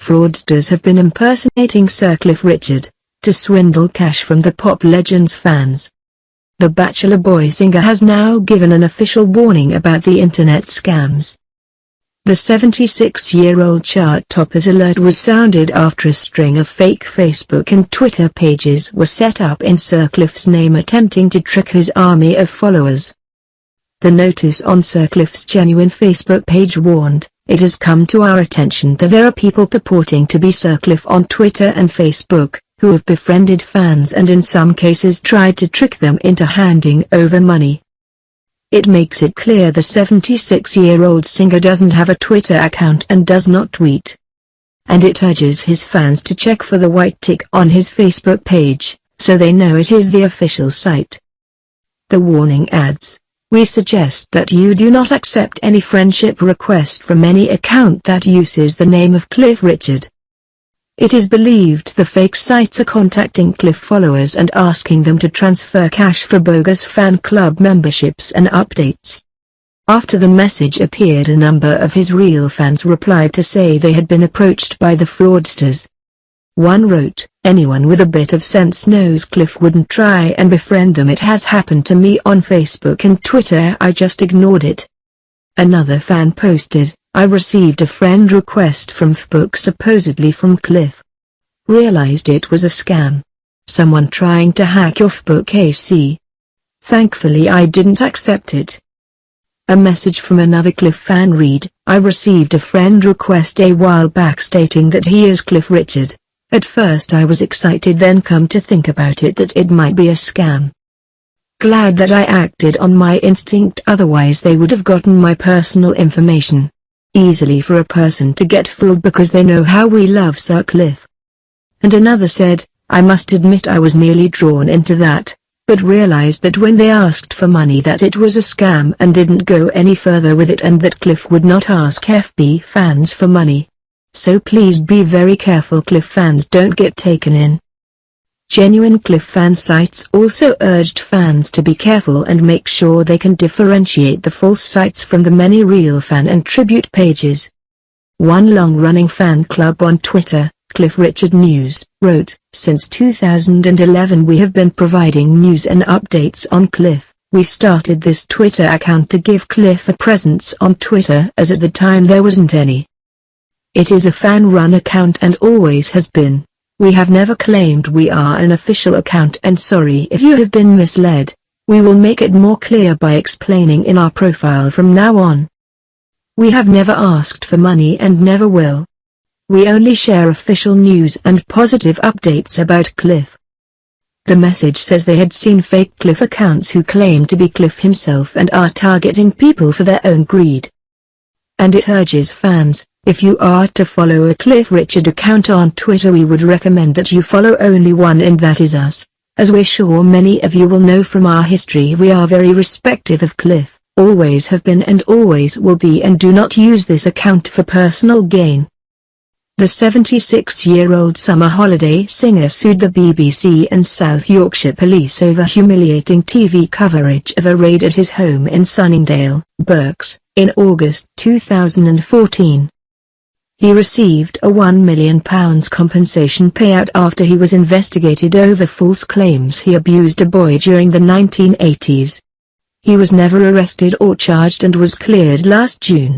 Fraudsters have been impersonating Sir Cliff Richard to swindle cash from the pop legend's fans. The Bachelor Boy singer has now given an official warning about the internet scams. The 76-year-old chart topper's alert was sounded after a string of fake Facebook and Twitter pages were set up in Sir Cliff's name attempting to trick his army of followers. The notice on Sir Cliff's genuine Facebook page warned, "It has come to our attention that there are people purporting to be Sir Cliff on Twitter and Facebook, who have befriended fans and in some cases tried to trick them into handing over money." It makes it clear the 76-year-old singer doesn't have a Twitter account and does not tweet. And it urges his fans to check for the white tick on his Facebook page, so they know it is the official site. The warning adds, "We suggest that you do not accept any friendship request from any account that uses the name of Cliff Richard." It is believed the fake sites are contacting Cliff followers and asking them to transfer cash for bogus fan club memberships and updates. After the message appeared, a number of his real fans replied to say they had been approached by the fraudsters. One wrote, "Anyone with a bit of sense knows Cliff wouldn't try and befriend them. It has happened to me on Facebook and Twitter, I just ignored it." Another fan posted, "I received a friend request from Facebook supposedly from Cliff. Realized it was a scam. Someone trying to hack your Facebook AC. Thankfully I didn't accept it." A message from another Cliff fan read, "I received a friend request a while back stating that he is Cliff Richard. At first I was excited, then come to think about it that it might be a scam. Glad that I acted on my instinct, otherwise they would have gotten my personal information. Easily for a person to get fooled because they know how we love Sir Cliff." And another said, "I must admit I was nearly drawn into that, but realized that when they asked for money that it was a scam and didn't go any further with it, and that Cliff would not ask FB fans for money. So please be very careful, Cliff fans don't get taken in." Genuine Cliff fan sites also urged fans to be careful and make sure they can differentiate the false sites from the many real fan and tribute pages. One long-running fan club on Twitter, Cliff Richard News, wrote, "Since 2011 we have been providing news and updates on Cliff. We started this Twitter account to give Cliff a presence on Twitter as at the time there wasn't any. It is a fan-run account and always has been. We have never claimed we are an official account, and sorry if you have been misled. We will make it more clear by explaining in our profile from now on. We have never asked for money and never will. We only share official news and positive updates about Cliff." The message says they had seen fake Cliff accounts who claim to be Cliff himself and are targeting people for their own greed. And it urges fans, if you are to follow a Cliff Richard account on Twitter, we would recommend that you follow only one, and that is us. As we're sure many of you will know from our history, we are very respective of Cliff, always have been and always will be, and do not use this account for personal gain." The 76-year-old summer holiday singer sued the BBC and South Yorkshire police over humiliating TV coverage of a raid at his home in Sunningdale, Berks, in August 2014. He received a £1 million compensation payout after he was investigated over false claims he abused a boy during the 1980s. He was never arrested or charged and was cleared last June.